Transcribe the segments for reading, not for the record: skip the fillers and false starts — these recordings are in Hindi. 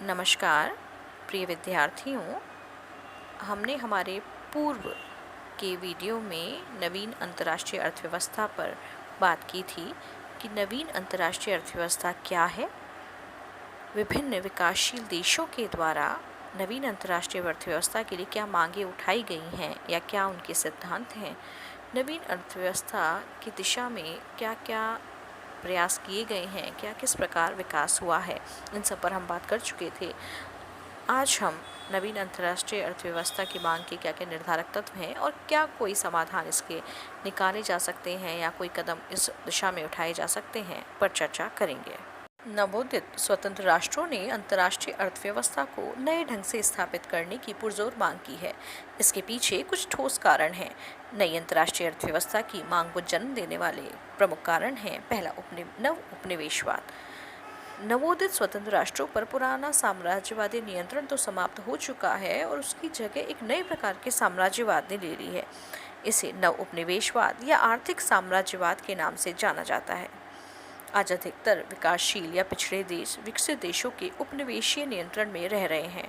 नमस्कार प्रिय विद्यार्थियों, हमने हमारे पूर्व के वीडियो में नवीन अंतर्राष्ट्रीय अर्थव्यवस्था पर बात की थी कि नवीन अंतर्राष्ट्रीय अर्थव्यवस्था क्या है, विभिन्न विकासशील देशों के द्वारा नवीन अंतर्राष्ट्रीय अर्थव्यवस्था के लिए क्या मांगें उठाई गई हैं या क्या उनके सिद्धांत हैं, नवीन अर्थव्यवस्था की दिशा में क्या क्या प्रयास किए गए हैं, क्या किस प्रकार विकास हुआ है, इन सब पर हम बात कर चुके थे। आज हम नवीन अंतर्राष्ट्रीय अर्थव्यवस्था की मांग के क्या क्या निर्धारक तत्व हैं और क्या कोई समाधान इसके निकाले जा सकते हैं या कोई कदम इस दिशा में उठाए जा सकते हैं पर चर्चा करेंगे। नवोदित स्वतंत्र राष्ट्रों ने अंतर्राष्ट्रीय अर्थव्यवस्था को नए ढंग से स्थापित करने की पुरजोर मांग की है। इसके पीछे कुछ ठोस कारण हैं। नई अंतर्राष्ट्रीय अर्थव्यवस्था की मांग को जन्म देने वाले प्रमुख कारण हैं। पहला, नव उपनिवेशवाद। नवोदित स्वतंत्र राष्ट्रों पर पुराना साम्राज्यवादी नियंत्रण तो समाप्त हो चुका है और उसकी जगह एक नए प्रकार के साम्राज्यवाद ने ले ली है। इसे नव उपनिवेशवाद या आर्थिक साम्राज्यवाद के नाम से जाना जाता है। आज अधिकतर विकासशील या पिछड़े देश विकसित देशों के उपनिवेशीय नियंत्रण में रह रहे हैं।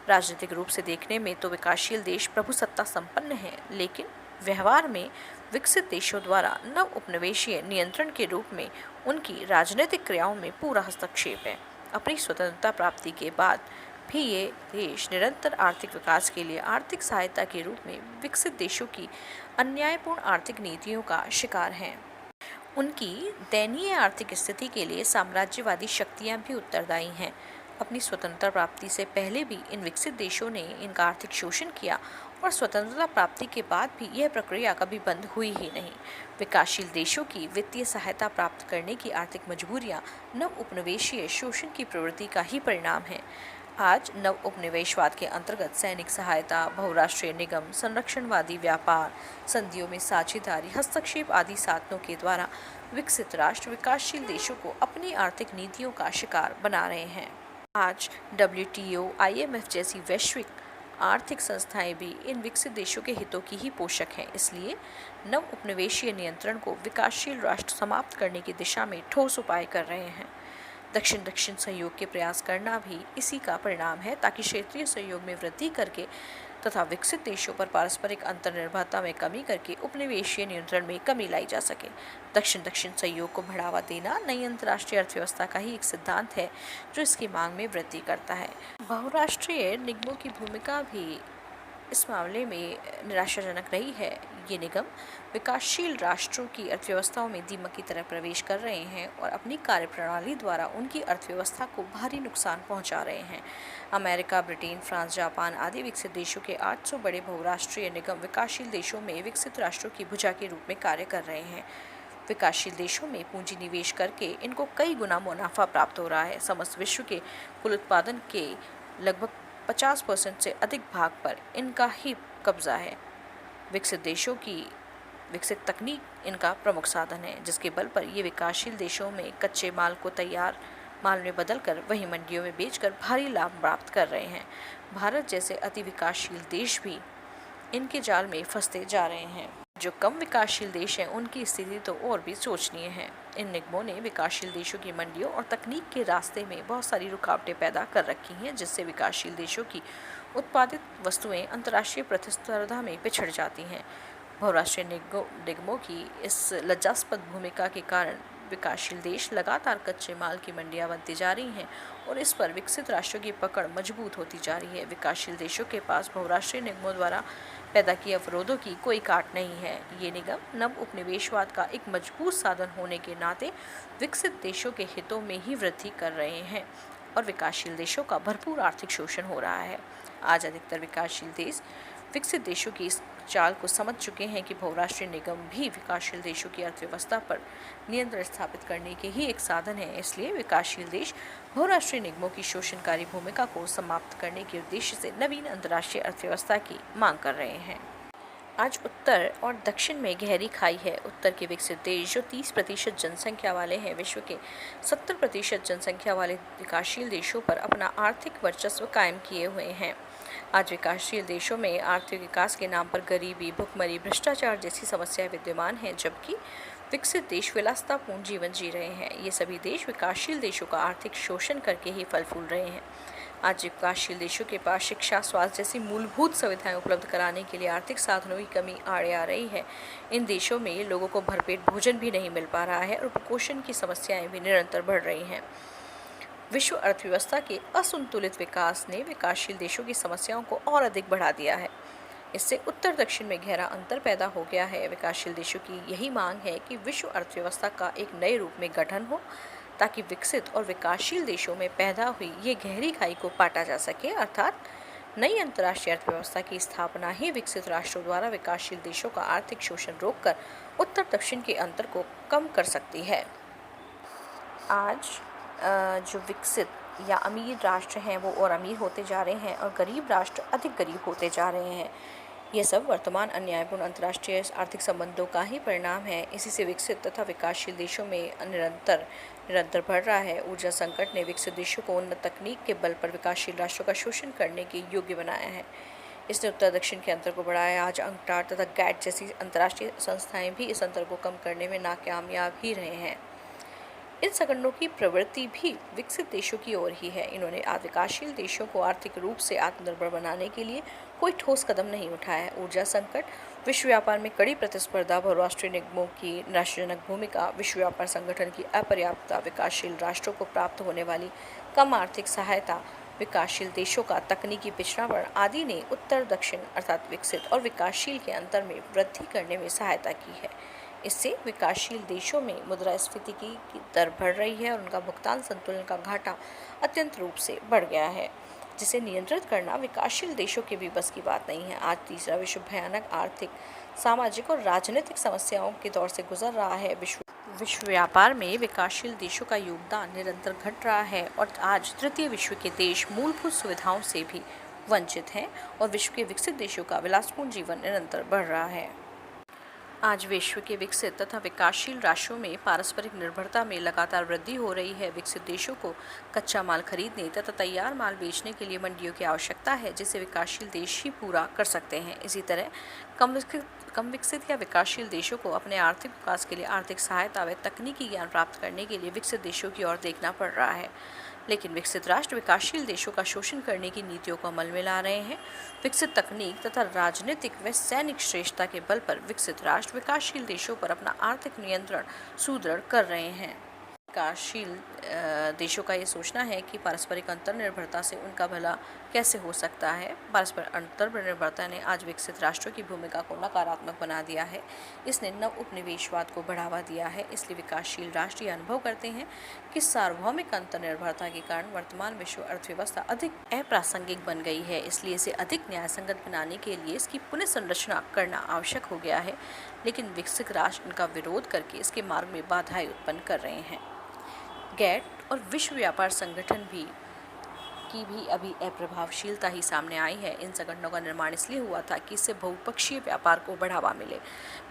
राजनीतिक रूप से देखने में तो विकासशील देश प्रभुसत्ता संपन्न हैं, लेकिन व्यवहार में विकसित देशों द्वारा नव उपनिवेशीय नियंत्रण के रूप में उनकी राजनीतिक क्रियाओं में पूरा हस्तक्षेप है। अपनी स्वतंत्रता प्राप्ति के बाद भी ये देश निरंतर आर्थिक विकास के लिए आर्थिक सहायता के रूप में विकसित देशों की अन्यायपूर्ण आर्थिक नीतियों का शिकार हैं। उनकी दयनीय आर्थिक स्थिति के लिए साम्राज्यवादी शक्तियां भी उत्तरदायी हैं। अपनी स्वतंत्रता प्राप्ति से पहले भी इन विकसित देशों ने इनका आर्थिक शोषण किया और स्वतंत्रता प्राप्ति के बाद भी यह प्रक्रिया कभी बंद हुई ही नहीं। विकासशील देशों की वित्तीय सहायता प्राप्त करने की आर्थिक मजबूरियां नव उपनिवेशीय शोषण की प्रवृत्ति का ही परिणाम है। आज नव उपनिवेशवाद के अंतर्गत सैनिक सहायता, बहुराष्ट्रीय निगम, संरक्षणवादी व्यापार, संधियों में साझेदारी, हस्तक्षेप आदि साधनों के द्वारा विकसित राष्ट्र विकासशील देशों को अपनी आर्थिक नीतियों का शिकार बना रहे हैं। आज WTO, IMF जैसी वैश्विक आर्थिक संस्थाएं भी इन विकसित देशों के हितों की ही पोषक हैं। इसलिए नव उपनिवेशीय नियंत्रण को विकासशील राष्ट्र समाप्त करने की दिशा में ठोस उपाय कर रहे हैं। दक्षिण दक्षिण सहयोग के प्रयास करना भी इसी का परिणाम है, ताकि क्षेत्रीय सहयोग में वृद्धि करके तथा विकसित देशों पर पारस्परिक अंतर्निर्भरता में कमी करके उपनिवेशीय नियंत्रण में कमी लाई जा सके। दक्षिण दक्षिण सहयोग को बढ़ावा देना नई अंतर्राष्ट्रीय अर्थव्यवस्था का ही एक सिद्धांत है जो इसकी मांग में वृद्धि करता है। बहुराष्ट्रीय निगमों की भूमिका भी इस मामले में निराशाजनक रही है। ये निगम विकासशील राष्ट्रों की अर्थव्यवस्थाओं में दीमक की तरह प्रवेश कर रहे हैं और अपनी कार्यप्रणाली द्वारा उनकी अर्थव्यवस्था को भारी नुकसान पहुंचा रहे हैं। अमेरिका, ब्रिटेन, फ्रांस, जापान आदि विकसित देशों के 800 बड़े बहुराष्ट्रीय निगम विकासशील देशों में विकसित राष्ट्रों की भुजा के रूप में कार्य कर रहे हैं। विकासशील देशों में पूंजी निवेश करके इनको कई गुना मुनाफा प्राप्त हो रहा है। समस्त विश्व के कुल उत्पादन के लगभग 50% से अधिक भाग पर इनका ही कब्जा है। विकसित देशों की विकसित तकनीक इनका प्रमुख साधन है, जिसके बल पर ये विकासशील देशों में कच्चे माल को तैयार माल में बदलकर वही मंडियों में बेचकर भारी लाभ प्राप्त कर रहे हैं। भारत जैसे अति विकासशील देश भी इनके जाल में फंसते जा रहे हैं। जो कम विकासशील देश हैं उनकी स्थिति तो और भी शोचनीय है। इन निगमों ने विकासशील देशों की मंडियों और तकनीक के रास्ते में बहुत सारी रुकावटें पैदा कर रखी हैं, जिससे विकासशील देशों की उत्पादित वस्तुएं अंतर्राष्ट्रीय प्रतिस्पर्धा में पिछड़ जाती हैं। बहुराष्ट्रीय निगमों की इस लज्जास्पद भूमिका के कारण विकासशील देश लगातार कच्चे माल की मंडियां बनती जा रही हैं और इस पर विकसित राष्ट्रों की पकड़ मजबूत होती जा रही है। विकासशील देशों के पास बहुराष्ट्रीय निगमों द्वारा पैदा किए अवरोधों की कोई काट नहीं है। ये निगम नव उपनिवेशवाद का एक मजबूत साधन होने के नाते विकसित देशों के हितों में ही वृद्धि कर रहे हैं और विकासशील देशों का भरपूर आर्थिक शोषण हो रहा है। आज अधिकतर विकासशील देश विकसित देशों की इस चाल को समझ चुके हैं कि बहुराष्ट्रीय निगम भी विकासशील देशों की अर्थव्यवस्था पर नियंत्रण स्थापित करने के ही एक साधन है। इसलिए विकासशील देश बहुराष्ट्रीय निगमों की शोषणकारी भूमिका को समाप्त करने के उद्देश्य से नवीन अंतर्राष्ट्रीय अर्थव्यवस्था की मांग कर रहे हैं। आज उत्तर और दक्षिण में गहरी खाई है। उत्तर के विकसित देश जो 30% जनसंख्या वाले हैं, विश्व के 70% जनसंख्या वाले विकासशील देशों पर अपना आर्थिक वर्चस्व कायम किए हुए हैं। आज विकासशील देशों में आर्थिक विकास के नाम पर गरीबी, भुखमरी, भ्रष्टाचार जैसी समस्याएं विद्यमान हैं, जबकि विकसित देश विलासितापूर्ण जीवन जी रहे हैं। ये सभी देश विकासशील देशों का आर्थिक शोषण करके ही फल फूल रहे हैं। आज विकासशील देशों के पास शिक्षा, स्वास्थ्य जैसी मूलभूत सुविधाएं उपलब्ध कराने के लिए आर्थिक साधनों की कमी आड़े आ रही है। इन देशों में लोगों को भरपेट भोजन भी नहीं मिल पा रहा है और कुपोषण की समस्याएं भी निरंतर बढ़ रही हैं। विश्व अर्थव्यवस्था के असंतुलित विकास ने विकासशील देशों की समस्याओं को और अधिक बढ़ा दिया है। इससे उत्तर दक्षिण में गहरा अंतर पैदा हो गया है। विकासशील देशों की यही मांग है कि विश्व अर्थव्यवस्था का एक नए रूप में गठन हो, ताकि विकसित और विकासशील देशों में पैदा हुई ये गहरी खाई को पाटा जा सके, अर्थात नई अंतर्राष्ट्रीय अर्थव्यवस्था की स्थापना ही विकसित राष्ट्रों द्वारा विकासशील देशों का आर्थिक शोषण रोककर उत्तर दक्षिण के अंतर को कम कर सकती है। आज जो विकसित या अमीर राष्ट्र हैं वो और अमीर होते जा रहे हैं और गरीब राष्ट्र अधिक गरीब होते जा रहे हैं। ये सब वर्तमान अन्यायपूर्ण अंतर्राष्ट्रीय आर्थिक संबंधों का ही परिणाम है। इसी से विकसित तथा विकासशील देशों में निरंतर बढ़ रहा है। ऊर्जा संकट ने विकसित देशों को उन्नत तकनीक के बल पर विकासशील राष्ट्रों का शोषण करने के योग्य बनाया है। इसने उत्तर दक्षिण के अंतर को बढ़ाया। आज अंकटाड तथा गैट जैसी अंतर्राष्ट्रीय संस्थाएं भी इस अंतर को कम करने में नाकामयाब ही रहे हैं। इन संगठनों की प्रवृत्ति भी विकसित देशों की ओर ही है। इन्होंने विकासशील देशों को आर्थिक रूप से आत्मनिर्भर बनाने के लिए कोई ठोस कदम नहीं उठाया। ऊर्जा संकट, विश्व व्यापार में कड़ी प्रतिस्पर्धा, बहुराष्ट्रीय निगमों की निराशाजनक भूमिका, विश्व व्यापार संगठन की अपर्याप्तता, विकासशील राष्ट्रों को प्राप्त होने वाली कम आर्थिक सहायता, विकासशील देशों का तकनीकी पिछड़ापन आदि ने उत्तर दक्षिण अर्थात विकसित और विकासशील के अंतर में वृद्धि करने में सहायता की है। इससे विकासशील देशों में मुद्रास्फीति की दर बढ़ रही है और उनका भुगतान संतुलन का घाटा अत्यंत रूप से बढ़ गया है, जिसे नियंत्रित करना विकासशील देशों के भी बस की बात नहीं है। आज तीसरा विश्व भयानक आर्थिक, सामाजिक और राजनीतिक समस्याओं के दौर से गुजर रहा है। विश्व व्यापार में विकासशील देशों का योगदान निरंतर घट रहा है और आज तृतीय विश्व के देश मूलभूत सुविधाओं से भी वंचित हैं और विश्व के विकसित देशों का विलासपूर्ण जीवन निरंतर बढ़ रहा है। आज विश्व के विकसित तथा विकासशील राष्ट्रों में पारस्परिक निर्भरता में लगातार वृद्धि हो रही है। विकसित देशों को कच्चा माल खरीदने तथा तैयार माल बेचने के लिए मंडियों की आवश्यकता है, जिसे विकासशील देश ही पूरा कर सकते हैं। इसी तरह कम विकसित या विकासशील देशों को अपने आर्थिक विकास के लिए आर्थिक सहायता व तकनीकी ज्ञान प्राप्त करने के लिए विकसित देशों की ओर देखना पड़ रहा है। लेकिन विकसित राष्ट्र विकासशील देशों का शोषण करने की नीतियों को अमल में ला रहे हैं। विकसित तकनीक तथा राजनीतिक व सैनिक श्रेष्ठता के बल पर विकसित राष्ट्र विकासशील देशों पर अपना आर्थिक नियंत्रण सुदृढ़ कर रहे हैं। विकासशील देशों का ये सोचना है कि पारस्परिक अंतर्निर्भरता से उनका भला कैसे हो सकता है। पारस्परिक अंतर्निर्भरता ने आज विकसित राष्ट्रों की भूमिका को नकारात्मक बना दिया है। इसने नव उपनिवेशवाद को बढ़ावा दिया है। इसलिए विकासशील राष्ट्र ये अनुभव करते हैं कि सार्वभौमिक अंतर्निर्भरता के कारण वर्तमान विश्व अर्थव्यवस्था अधिक अप्रासंगिक बन गई है। इसलिए इसे अधिक न्यायसंगत बनाने के लिए इसकी पुनः संरचना करना आवश्यक हो गया है। लेकिन विकसित राष्ट्र इनका विरोध करके इसके मार्ग में बाधाएं उत्पन्न कर रहे हैं। गैट और विश्व व्यापार संगठन की भी अभी अप्रभावशीलता ही सामने आई है। इन संगठनों का निर्माण इसलिए हुआ था कि इससे बहुपक्षीय व्यापार को बढ़ावा मिले।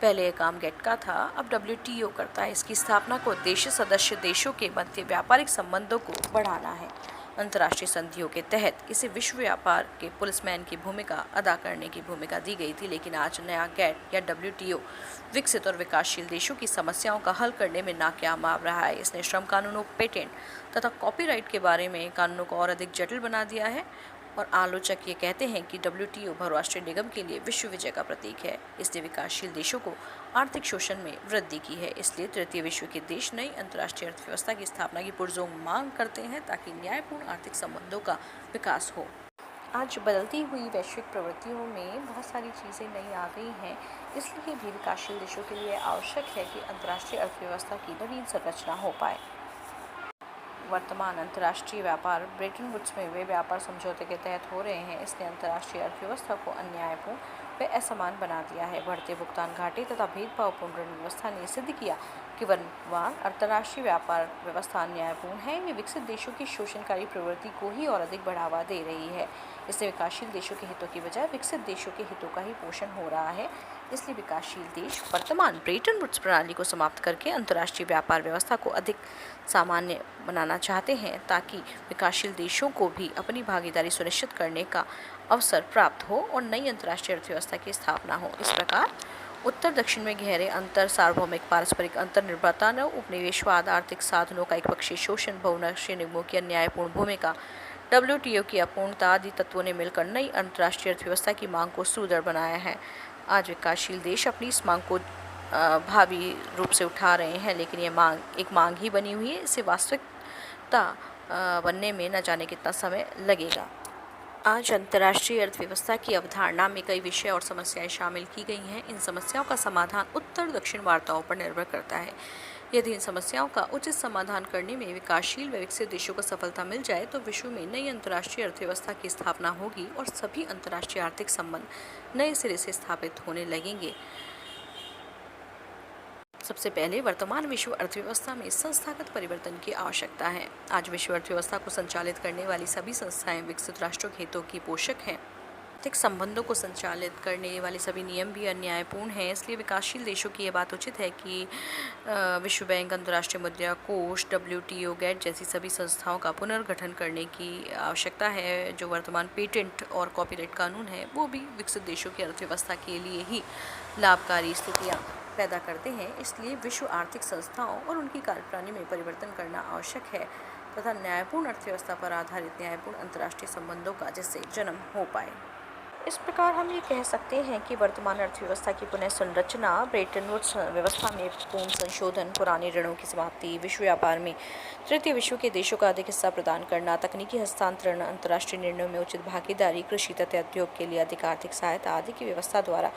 पहले यह काम गैट का था, अब WTO करता है। इसकी स्थापना का उद्देश्य सदस्य देशों के मध्य व्यापारिक संबंधों को बढ़ाना है। अंतर्राष्ट्रीय संधियों के तहत इसे विश्व व्यापार के पुलिसमैन की भूमिका अदा करने की भूमिका दी गई थी। लेकिन आज नया गैट या WTO विकसित और विकासशील देशों की समस्याओं का हल करने में नाकामयाब रहा है। इसने श्रम कानूनों, पेटेंट तथा कॉपीराइट के बारे में कानूनों को और अधिक जटिल बना दिया है। और आलोचक ये कहते हैं कि WTO बहुराष्ट्रीय निगम के लिए विश्व विजय का प्रतीक है। इसने विकासशील देशों को आर्थिक शोषण में वृद्धि की है। इसलिए तृतीय विश्व के देश नई अंतर्राष्ट्रीय अर्थव्यवस्था की स्थापना की पुरजोर मांग करते हैं, ताकि न्यायपूर्ण आर्थिक संबंधों का विकास हो। आज बदलती हुई वैश्विक प्रवृत्तियों में बहुत सारी चीज़ें नई आ गई हैं। इसलिए भी विकासशील देशों के लिए आवश्यक है कि अंतर्राष्ट्रीय अर्थव्यवस्था की नवीन संरचना हो पाए। वर्तमान अंतर्राष्ट्रीय व्यापार ब्रेटन वुड्स में वे व्यापार समझौते के तहत हो रहे हैं। इसने अंतर्राष्ट्रीय अर्थव्यवस्था को अन्यायपूर्ण व असमान बना दिया है। बढ़ते भुगतान घाटे तथा भेदभावपूर्ण ऋण व्यवस्था ने सिद्ध किया कि वर्तमान अंतर्राष्ट्रीय व्यापार व्यवस्था अन्यायपूर्ण है। ये विकसित देशों की शोषणकारी प्रवृत्ति को ही और अधिक बढ़ावा दे रही है। इससे विकासशील देशों के हितों की बजाय विकसित देशों के हितों का ही पोषण हो रहा है। इसलिए विकासशील देश वर्तमान ब्रेटन वुड्स प्रणाली को समाप्त करके अंतर्राष्ट्रीय व्यापार व्यवस्था को अधिक सामान्य बनाना चाहते हैं, ताकि विकासशील देशों को भी अपनी भागीदारी सुनिश्चित करने का अवसर प्राप्त हो और नई अंतर्राष्ट्रीय अर्थव्यवस्था की स्थापना हो। इस प्रकार उत्तर दक्षिण में गहरे अंतर, सार्वभौमिक पारस्परिक अंतर्निर्भरता न उपनिवेशवाद, आर्थिक साधनों का एकपक्षीय शोषण, बहुराष्ट्रीय निगमों की अन्यायपूर्ण भूमिका, WTO की अपूर्णता आदि तत्वों ने मिलकर नई अंतर्राष्ट्रीय अर्थव्यवस्था की मांग को सुदृढ़ बनाया है। आज विकासशील देश अपनी इस मांग को भावी रूप से उठा रहे हैं, लेकिन ये मांग एक मांग ही बनी हुई है। इसे वास्तविकता बनने में न जाने कितना समय लगेगा। आज अंतर्राष्ट्रीय अर्थव्यवस्था की अवधारणा में कई विषय और समस्याएं शामिल की गई हैं। इन समस्याओं का समाधान उत्तर दक्षिण वार्ताओं पर निर्भर करता है। यदि इन समस्याओं का उचित समाधान करने में विकासशील व विकसित देशों को सफलता मिल जाए तो विश्व में नई अंतर्राष्ट्रीय अर्थव्यवस्था की स्थापना होगी और सभी अंतर्राष्ट्रीय आर्थिक संबंध नए सिरे से स्थापित होने लगेंगे। सबसे पहले वर्तमान विश्व अर्थव्यवस्था में संस्थागत परिवर्तन की आवश्यकता है। आज विश्व अर्थव्यवस्था को संचालित करने वाली सभी संस्थाएं विकसित राष्ट्रों के हितों की पोषक हैं। आर्थिक संबंधों को संचालित करने वाले सभी नियम भी अन्यायपूर्ण हैं। इसलिए विकासशील देशों की यह बात उचित है कि विश्व बैंक, अंतर्राष्ट्रीय मुद्रा कोष, WTO, गेट जैसी सभी संस्थाओं का पुनर्गठन करने की आवश्यकता है। जो वर्तमान पेटेंट और कॉपीराइट कानून है वो भी विकसित देशों की अर्थव्यवस्था के लिए ही लाभकारी स्थितियाँ पैदा करते हैं। इसलिए विश्व आर्थिक संस्थाओं और उनकी कार्यप्रणाली में परिवर्तन करना आवश्यक है तथा न्यायपूर्ण अर्थव्यवस्था पर आधारित न्यायपूर्ण अंतर्राष्ट्रीय संबंधों का जिससे जन्म हो पाए। इस प्रकार हम ये कह सकते हैं कि वर्तमान अर्थव्यवस्था की पुनः संरचना, ब्रेटन वुड्स व्यवस्था में पूर्ण संशोधन, पुराने ऋणों की समाप्ति, विश्व व्यापार में तृतीय विश्व के देशों का अधिक हिस्सा प्रदान करना, तकनीकी हस्तांतरण, अंतर्राष्ट्रीय निर्णयों में उचित भागीदारी, कृषि तथा उद्योग के लिए अधिक आर्थिक सहायता आदि की व्यवस्था द्वारा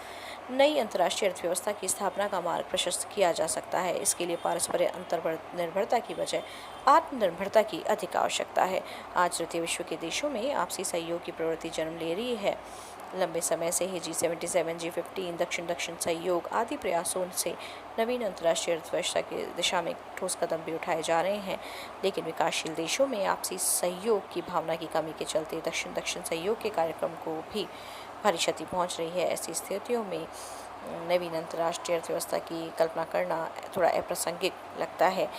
नई अंतर्राष्ट्रीय अर्थव्यवस्था की स्थापना का मार्ग प्रशस्त किया जा सकता है। इसके लिए पारस्परिक अंतर्निर्भरता की बजाय आत्मनिर्भरता की अधिक आवश्यकता है। आज तृतीय विश्व के देशों में आपसी सहयोग की प्रवृत्ति जन्म ले रही है। लंबे समय से ही G77, G15, दक्षिण दक्षिण सहयोग आदि प्रयासों से नवीन अंतर्राष्ट्रीय अर्थव्यवस्था की दिशा में ठोस कदम भी उठाए जा रहे हैं, लेकिन विकासशील देशों में आपसी सहयोग की भावना की कमी के चलते दक्षिण दक्षिण सहयोग के कार्यक्रम को भी भारी क्षति पहुंच रही है। ऐसी स्थितियों में नवीन अंतर्राष्ट्रीय अर्थव्यवस्था की कल्पना करना थोड़ा अप्रासंगिक लगता है।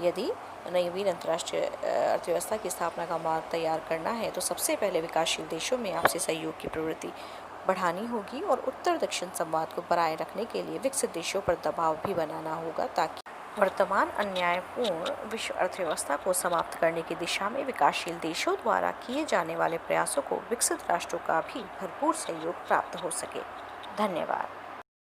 यदि नवीन अंतर्राष्ट्रीय अर्थव्यवस्था की स्थापना का मार्ग तैयार करना है तो सबसे पहले विकासशील देशों में आपसी सहयोग की प्रवृत्ति बढ़ानी होगी और उत्तर दक्षिण संवाद को बनाए रखने के लिए विकसित देशों पर दबाव भी बनाना होगा ताकि वर्तमान अन्यायपूर्ण विश्व अर्थव्यवस्था को समाप्त करने की दिशा में विकासशील देशों द्वारा किए जाने वाले प्रयासों को विकसित राष्ट्रों का भी भरपूर सहयोग प्राप्त हो सके। धन्यवाद।